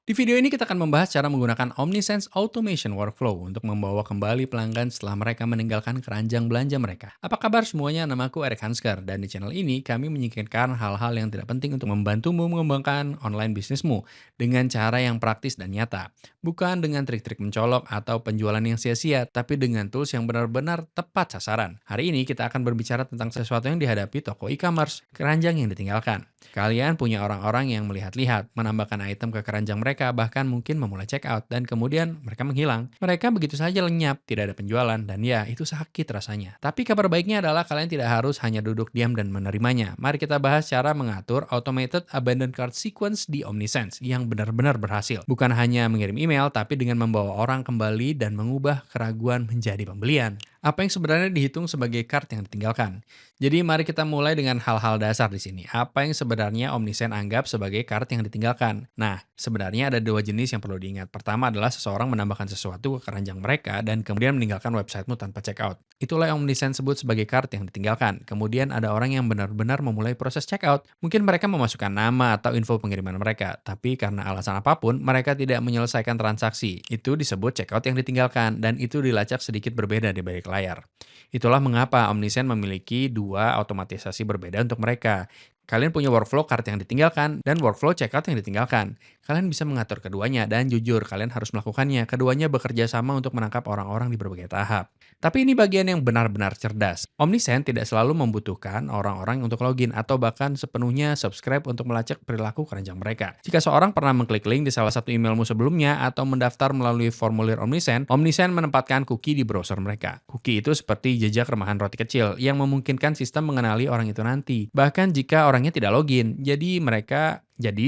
Di video ini kita akan membahas cara menggunakan Omnisense Automation Workflow untuk membawa kembali pelanggan setelah mereka meninggalkan keranjang belanja mereka. Apa kabar semuanya? Namaku Eric Hansker dan di channel ini kami menyingkirkan hal-hal yang tidak penting untuk membantumu mengembangkan online bisnismu dengan cara yang praktis dan nyata. Bukan dengan trik-trik mencolok atau penjualan yang sia-sia, tapi dengan tools yang benar-benar tepat sasaran. Hari ini kita akan berbicara tentang sesuatu yang dihadapi toko e-commerce, keranjang yang ditinggalkan. Kalian punya orang-orang yang melihat-lihat, menambahkan item ke keranjang mereka, bahkan mungkin memulai check out, dan kemudian mereka menghilang. Mereka begitu saja lenyap, tidak ada penjualan, dan ya, itu sakit rasanya. Tapi kabar baiknya adalah kalian tidak harus hanya duduk diam dan menerimanya. Mari kita bahas cara mengatur Automated Abandoned Cart Sequence di Omnisense yang benar-benar berhasil. Bukan hanya mengirim email, tapi dengan membawa orang kembali dan mengubah keraguan menjadi pembelian. Apa yang sebenarnya dihitung sebagai cart yang ditinggalkan? Jadi mari kita mulai dengan hal-hal dasar di sini. Apa yang sebenarnya Omnisense anggap sebagai cart yang ditinggalkan? Nah, sebenarnya ada dua jenis yang perlu diingat. Pertama adalah seseorang menambahkan sesuatu ke keranjang mereka dan kemudian meninggalkan websitemu tanpa checkout. Itulah yang Omnisense sebut sebagai cart yang ditinggalkan. Kemudian ada orang yang benar-benar memulai proses checkout. Mungkin mereka memasukkan nama atau info pengiriman mereka, tapi karena alasan apapun mereka tidak menyelesaikan transaksi. Itu disebut checkout yang ditinggalkan dan itu dilacak sedikit berbeda di balik layar. Itulah mengapa Omnisense memiliki dua otomatisasi berbeda untuk mereka. Kalian punya workflow cart yang ditinggalkan dan workflow checkout yang ditinggalkan. Kalian bisa mengatur keduanya dan jujur kalian harus melakukannya. Keduanya bekerja sama untuk menangkap orang-orang di berbagai tahap. Tapi ini bagian yang benar-benar cerdas. Omnisense tidak selalu membutuhkan orang-orang untuk login atau bahkan sepenuhnya subscribe untuk melacak perilaku keranjang mereka. Jika seorang pernah mengklik link di salah satu emailmu sebelumnya atau mendaftar melalui formulir Omnisense, Omnisense menempatkan cookie di browser mereka. Cookie itu seperti jejak remahan roti kecil yang memungkinkan sistem mengenali orang itu nanti. Bahkan jika orangnya tidak login, jadi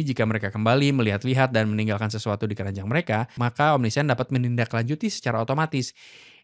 jika mereka kembali melihat-lihat dan meninggalkan sesuatu di keranjang mereka, maka Omnisense dapat menindaklanjuti secara otomatis.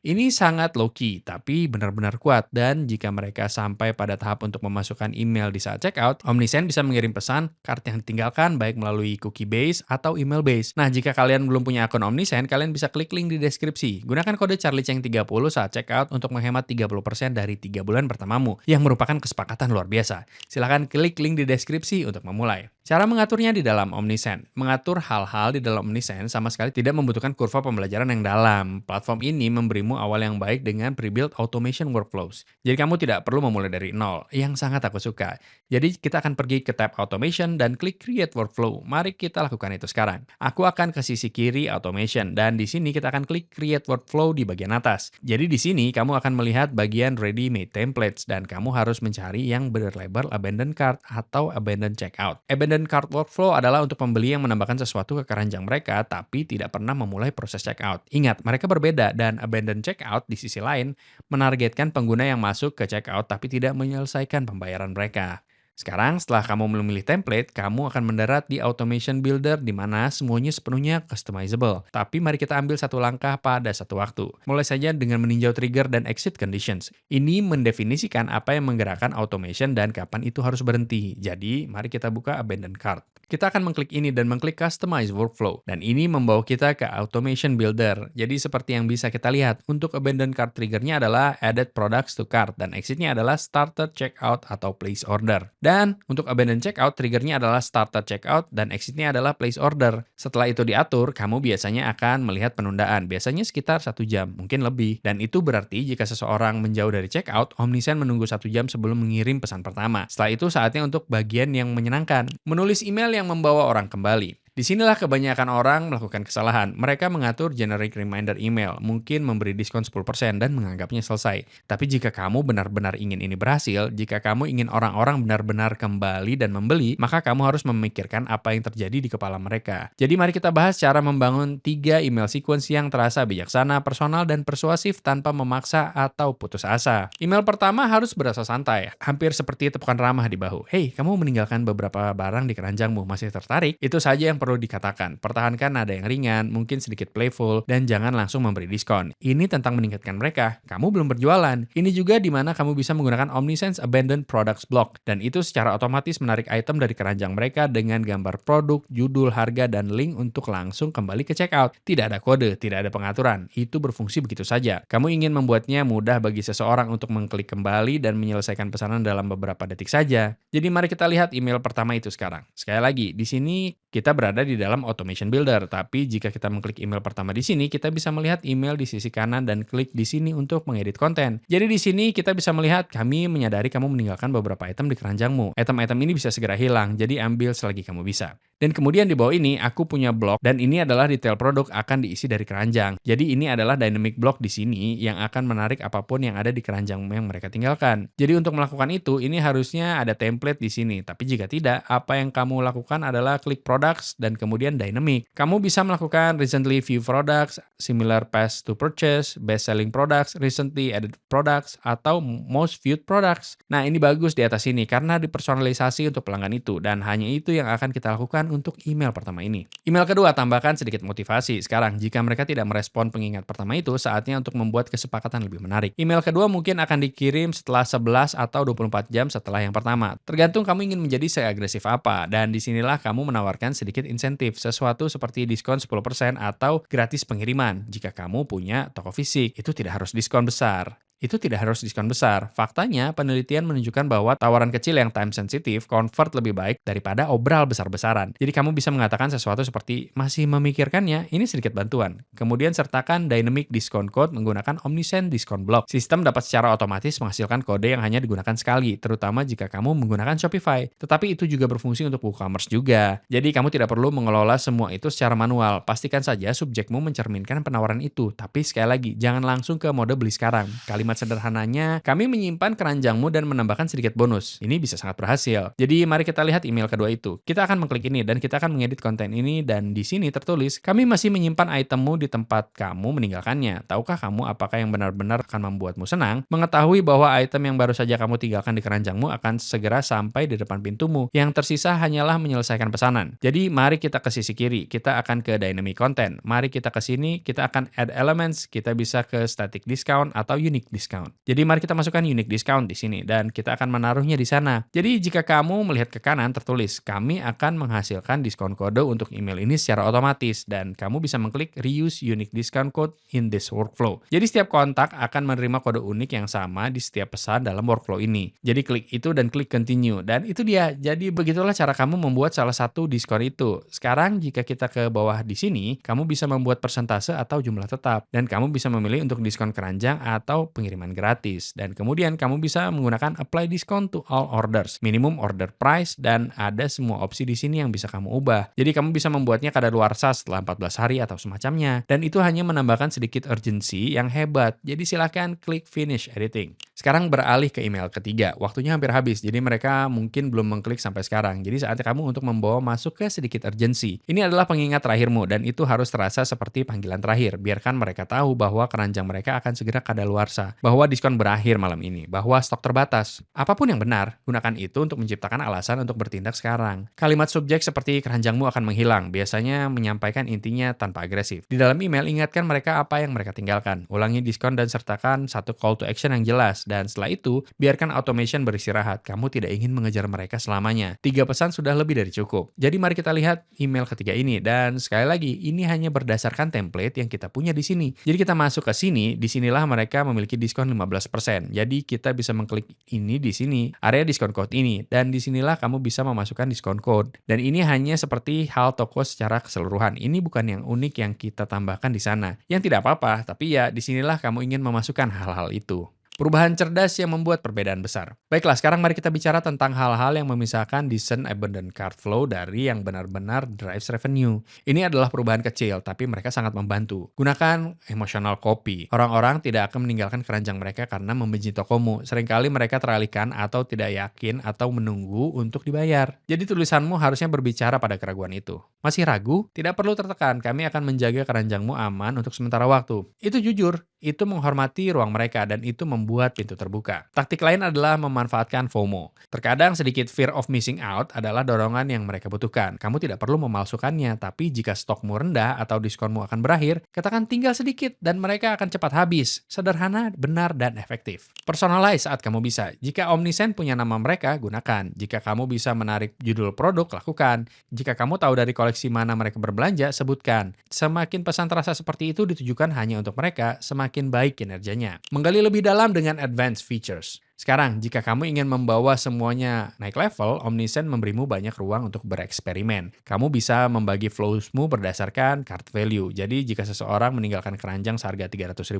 Ini sangat low-key, tapi benar-benar kuat. Dan jika mereka sampai pada tahap untuk memasukkan email di saat checkout, Omnisense bisa mengirim pesan cart yang ditinggalkan baik melalui cookie base atau email base. Nah, jika kalian belum punya akun Omnisense, kalian bisa klik link di deskripsi. Gunakan kode CharlieCheng30 saat checkout untuk menghemat 30% dari 3 bulan pertamamu, yang merupakan kesepakatan luar biasa. Silahkan klik link di deskripsi untuk memulai. Cara mengaturnya di dalam Omnisense. Mengatur hal-hal di dalam Omnisense sama sekali tidak membutuhkan kurva pembelajaran yang dalam. Platform ini memberimu awal yang baik dengan pre-built automation workflows. Jadi kamu tidak perlu memulai dari nol, yang sangat aku suka. Jadi kita akan pergi ke tab Automation dan klik Create Workflow. Mari kita lakukan itu sekarang. Aku akan ke sisi kiri Automation dan di sini kita akan klik Create Workflow di bagian atas. Jadi di sini kamu akan melihat bagian Ready Made Templates dan kamu harus mencari yang berlabel Abandoned Cart atau Abandoned Checkout. Abandoned Cart Workflow adalah untuk pembeli yang menambahkan sesuatu ke keranjang mereka tapi tidak pernah memulai proses checkout. Ingat, mereka berbeda dan Abandoned Checkout di sisi lain menargetkan pengguna yang masuk ke checkout tapi tidak menyelesaikan pembayaran mereka. Sekarang setelah kamu memilih template, kamu akan mendarat di Automation Builder di mana semuanya sepenuhnya customizable. Tapi mari kita ambil satu langkah pada satu waktu. Mulai saja dengan meninjau trigger dan exit conditions. Ini mendefinisikan apa yang menggerakkan automation dan kapan itu harus berhenti. Jadi, mari kita buka Abandoned Cart. Kita akan mengklik ini dan mengklik Customize Workflow. Dan ini membawa kita ke Automation Builder. Jadi seperti yang bisa kita lihat, untuk Abandoned Cart triggernya adalah Added Products to Cart dan exitnya adalah Started Checkout atau Place Order. Dan untuk Abandoned Checkout triggernya adalah Started Checkout dan exitnya adalah Place Order. Setelah itu diatur, kamu biasanya akan melihat penundaan, biasanya sekitar 1 jam, mungkin lebih. Dan itu berarti jika seseorang menjauh dari checkout, Omnisense menunggu 1 jam sebelum mengirim pesan pertama. Setelah itu saatnya untuk bagian yang menyenangkan, menulis email yang membawa orang kembali. Disinilah kebanyakan orang melakukan kesalahan. Mereka mengatur generic reminder email, mungkin memberi diskon 10% dan menganggapnya selesai. Tapi jika kamu benar-benar ingin ini berhasil, jika kamu ingin orang-orang benar-benar kembali dan membeli, maka kamu harus memikirkan apa yang terjadi di kepala mereka. Jadi mari kita bahas cara membangun 3 email sequence yang terasa bijaksana, personal, dan persuasif tanpa memaksa atau putus asa. Email pertama harus berasa santai, hampir seperti tepukan ramah di bahu. Hey, kamu meninggalkan beberapa barang di keranjangmu, masih tertarik? Itu saja yang perlu dikatakan. Pertahankan nada yang ringan, mungkin sedikit playful, dan jangan langsung memberi diskon. Ini tentang meningkatkan mereka. Kamu belum berjualan. Ini juga di mana kamu bisa menggunakan Omnisense Abandoned Products Block, dan itu secara otomatis menarik item dari keranjang mereka dengan gambar produk, judul, harga, dan link untuk langsung kembali ke checkout. Tidak ada kode, tidak ada pengaturan. Itu berfungsi begitu saja. Kamu ingin membuatnya mudah bagi seseorang untuk mengklik kembali dan menyelesaikan pesanan dalam beberapa detik saja. Jadi mari kita lihat email pertama itu sekarang. Sekali lagi, di sini kita berada berada di dalam Automation Builder. Tapi jika kita mengklik email pertama di sini, kita bisa melihat email di sisi kanan dan klik di sini untuk mengedit konten. Jadi di sini kita bisa melihat kami menyadari kamu meninggalkan beberapa item di keranjangmu. Item-item ini bisa segera hilang, jadi ambil selagi kamu bisa. Dan kemudian di bawah ini aku punya blok dan ini adalah detail produk akan diisi dari keranjang. Jadi ini adalah dynamic block di sini yang akan menarik apapun yang ada di keranjang yang mereka tinggalkan. Jadi untuk melakukan itu, ini harusnya ada template di sini. Tapi jika tidak, apa yang kamu lakukan adalah klik products dan kemudian dynamic. Kamu bisa melakukan recently viewed products, similar past to purchase, best selling products, recently added products, atau most viewed products. Nah ini bagus di atas sini karena dipersonalisasi untuk pelanggan itu dan hanya itu yang akan kita lakukan untuk email pertama ini. Email kedua, tambahkan sedikit motivasi. Sekarang, jika mereka tidak merespon pengingat pertama itu, saatnya untuk membuat kesepakatan lebih menarik. Email kedua mungkin akan dikirim setelah 11 atau 24 jam setelah yang pertama. Tergantung kamu ingin menjadi seagresif apa, dan disinilah kamu menawarkan sedikit insentif, sesuatu seperti diskon 10% atau gratis pengiriman. Jika kamu punya toko fisik, itu tidak harus diskon besar. Itu tidak harus diskon besar. Faktanya, penelitian menunjukkan bahwa tawaran kecil yang time sensitive convert lebih baik daripada obral besar-besaran. Jadi kamu bisa mengatakan sesuatu seperti, masih memikirkannya, ini sedikit bantuan. Kemudian sertakan dynamic discount code menggunakan Omnisend Discount Block. Sistem dapat secara otomatis menghasilkan kode yang hanya digunakan sekali, terutama jika kamu menggunakan Shopify. Tetapi itu juga berfungsi untuk WooCommerce juga. Jadi kamu tidak perlu mengelola semua itu secara manual. Pastikan saja subjekmu mencerminkan penawaran itu. Tapi sekali lagi, jangan langsung ke mode beli sekarang. Kalimat sederhananya, kami menyimpan keranjangmu dan menambahkan sedikit bonus. Ini bisa sangat berhasil. Jadi mari kita lihat email kedua itu. Kita akan mengklik ini dan kita akan mengedit konten ini dan di sini tertulis, kami masih menyimpan itemmu di tempat kamu meninggalkannya. Tahukah kamu apakah yang benar-benar akan membuatmu senang? Mengetahui bahwa item yang baru saja kamu tinggalkan di keranjangmu akan segera sampai di depan pintumu. Yang tersisa hanyalah menyelesaikan pesanan. Jadi mari kita ke sisi kiri. Kita akan ke dynamic content. Mari kita ke sini, kita akan add elements, kita bisa ke static discount atau unique discount. Jadi mari kita masukkan unique discount di sini dan kita akan menaruhnya di sana. Jadi jika kamu melihat ke kanan tertulis, kami akan menghasilkan diskon kode untuk email ini secara otomatis dan kamu bisa mengklik reuse unique discount code in this workflow. Jadi setiap kontak akan menerima kode unik yang sama di setiap pesan dalam workflow ini. Jadi klik itu dan klik continue dan itu dia. Jadi begitulah cara kamu membuat salah satu diskon itu. Sekarang jika kita ke bawah di sini, kamu bisa membuat persentase atau jumlah tetap dan kamu bisa memilih untuk diskon keranjang atau pengiriman gratis. Dan kemudian kamu bisa menggunakan apply discount to all orders, minimum order price, dan ada semua opsi di sini yang bisa kamu ubah. Jadi kamu bisa membuatnya kadaluarsa setelah 14 hari atau semacamnya. Dan itu hanya menambahkan sedikit urgency yang hebat. Jadi silakan klik finish editing. Sekarang beralih ke email ketiga. Waktunya hampir habis, jadi mereka mungkin belum mengklik sampai sekarang. Jadi saatnya kamu untuk membawa masuk ke sedikit urgency. Ini adalah pengingat terakhirmu dan itu harus terasa seperti panggilan terakhir. Biarkan mereka tahu bahwa keranjang mereka akan segera kadaluarsa, bahwa diskon berakhir malam ini, bahwa stok terbatas. Apapun yang benar, gunakan itu untuk menciptakan alasan untuk bertindak sekarang. Kalimat subjek seperti keranjangmu akan menghilang, biasanya menyampaikan intinya tanpa agresif. Di dalam email, ingatkan mereka apa yang mereka tinggalkan. Ulangi diskon dan sertakan satu call to action yang jelas. Dan setelah itu, biarkan automation beristirahat. Kamu tidak ingin mengejar mereka selamanya. 3 pesan sudah lebih dari cukup. Jadi mari kita lihat email ketiga ini. Dan sekali lagi, ini hanya berdasarkan template yang kita punya di sini. Jadi kita masuk ke sini, disinilah mereka memiliki diskon 15%. Jadi kita bisa mengklik ini di sini, area diskon code ini. Dan disinilah kamu bisa memasukkan diskon code. Dan ini hanya seperti hal toko secara keseluruhan. Ini bukan yang unik yang kita tambahkan di sana. Yang tidak apa-apa, tapi ya disinilah kamu ingin memasukkan hal-hal itu. Perubahan cerdas yang membuat perbedaan besar. Baiklah, sekarang mari kita bicara tentang hal-hal yang memisahkan decent abundant cart flow dari yang benar-benar drives revenue. Ini adalah perubahan kecil, tapi mereka sangat membantu. Gunakan emotional copy. Orang-orang tidak akan meninggalkan keranjang mereka karena membenci tokomu. Seringkali mereka teralihkan atau tidak yakin atau menunggu untuk dibayar. Jadi tulisanmu harusnya berbicara pada keraguan itu. Masih ragu? Tidak perlu tertekan, kami akan menjaga keranjangmu aman untuk sementara waktu. Itu jujur, itu menghormati ruang mereka dan itu membuat pintu terbuka. Taktik lain adalah memanfaatkan FOMO. Terkadang sedikit fear of missing out adalah dorongan yang mereka butuhkan. Kamu tidak perlu memalsukannya, tapi jika stokmu rendah atau diskonmu akan berakhir, katakan tinggal sedikit dan mereka akan cepat habis. Sederhana, benar, dan efektif. Personalize saat kamu bisa. Jika Omnisend punya nama mereka, gunakan. Jika kamu bisa menarik judul produk, lakukan. Jika kamu tahu dari koleksi mana mereka berbelanja, sebutkan. Semakin pesan terasa seperti itu ditujukan hanya untuk mereka, semakin baik kinerjanya. Menggali lebih dalam dengan advanced features. Sekarang, jika kamu ingin membawa semuanya naik level, Omnisend memberimu banyak ruang untuk bereksperimen. Kamu bisa membagi flowsmu berdasarkan card value. Jadi, jika seseorang meninggalkan keranjang seharga Rp300.000,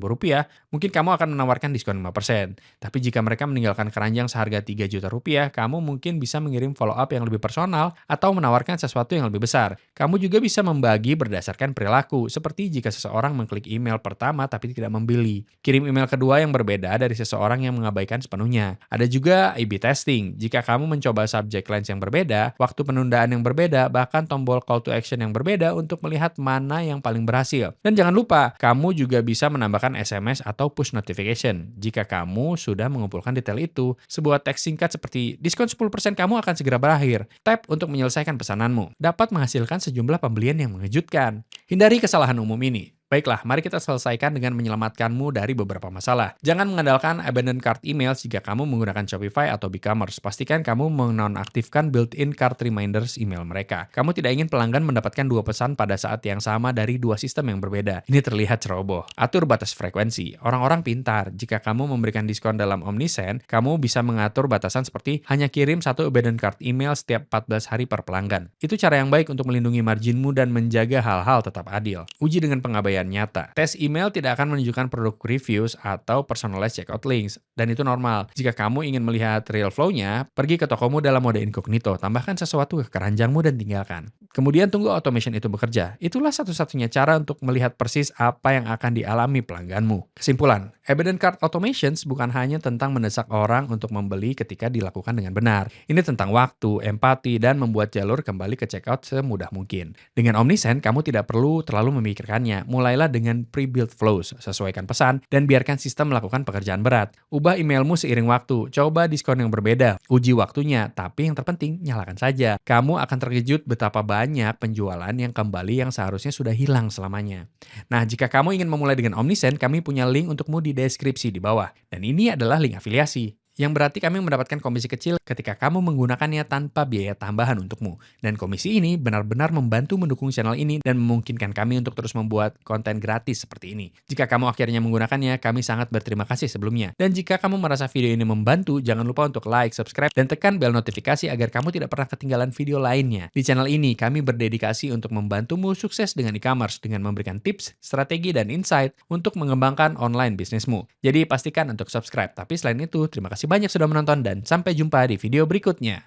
mungkin kamu akan menawarkan diskon 5%. Tapi jika mereka meninggalkan keranjang seharga Rp3 juta, kamu mungkin bisa mengirim follow up yang lebih personal atau menawarkan sesuatu yang lebih besar. Kamu juga bisa membagi berdasarkan perilaku, seperti jika seseorang mengklik email pertama tapi tidak membeli. Kirim email kedua yang berbeda dari seseorang yang mengabaikan sepenuhnya. Ada juga A/B testing. Jika kamu mencoba subject lines yang berbeda, waktu penundaan yang berbeda, bahkan tombol call to action yang berbeda untuk melihat mana yang paling berhasil. Dan jangan lupa, kamu juga bisa menambahkan SMS atau push notification. Jika kamu sudah mengumpulkan detail itu, sebuah teks singkat seperti diskon 10% kamu akan segera berakhir. Tap untuk menyelesaikan pesananmu. Dapat menghasilkan sejumlah pembelian yang mengejutkan. Hindari kesalahan umum ini. Baiklah, mari kita selesaikan dengan menyelamatkanmu dari beberapa masalah. Jangan mengandalkan abandoned cart email jika kamu menggunakan Shopify atau BigCommerce. Pastikan kamu menonaktifkan built-in cart reminders email mereka. Kamu tidak ingin pelanggan mendapatkan 2 pesan pada saat yang sama dari 2 sistem yang berbeda. Ini terlihat ceroboh. Atur batas frekuensi. Orang-orang pintar. Jika kamu memberikan diskon dalam Omnisend, kamu bisa mengatur batasan seperti hanya kirim 1 abandoned cart email setiap 14 hari per pelanggan. Itu cara yang baik untuk melindungi marginmu dan menjaga hal-hal tetap adil. Uji dengan pengabaian nyata. Tes email tidak akan menunjukkan produk reviews atau personalized checkout links, dan itu normal. Jika kamu ingin melihat real flow-nya, pergi ke tokomu dalam mode incognito, tambahkan sesuatu ke keranjangmu dan tinggalkan. Kemudian tunggu automation itu bekerja. Itulah satu-satunya cara untuk melihat persis apa yang akan dialami pelangganmu. Kesimpulan, abandoned cart automations bukan hanya tentang mendesak orang untuk membeli ketika dilakukan dengan benar. Ini tentang waktu, empati, dan membuat jalur kembali ke checkout semudah mungkin. Dengan Omnisend, kamu tidak perlu terlalu memikirkannya. Mulailah dengan pre-built flows, sesuaikan pesan, dan biarkan sistem melakukan pekerjaan berat. Ubah emailmu seiring waktu, coba diskon yang berbeda, uji waktunya, tapi yang terpenting, nyalakan saja. Kamu akan terkejut betapa banyak penjualan yang kembali yang seharusnya sudah hilang selamanya. Nah, jika kamu ingin memulai dengan Omnisend, kami punya link untukmu di deskripsi di bawah. Dan ini adalah link afiliasi. Yang berarti kami mendapatkan komisi kecil ketika kamu menggunakannya tanpa biaya tambahan untukmu. Dan komisi ini benar-benar membantu mendukung channel ini dan memungkinkan kami untuk terus membuat konten gratis seperti ini. Jika kamu akhirnya menggunakannya, kami sangat berterima kasih sebelumnya. Dan jika kamu merasa video ini membantu, jangan lupa untuk like, subscribe, dan tekan bel notifikasi agar kamu tidak pernah ketinggalan video lainnya. Di channel ini, kami berdedikasi untuk membantumu sukses dengan e-commerce dengan memberikan tips, strategi, dan insight untuk mengembangkan online bisnismu. Jadi pastikan untuk subscribe. Tapi selain itu, terima kasih banyak sudah menonton dan sampai jumpa di video berikutnya.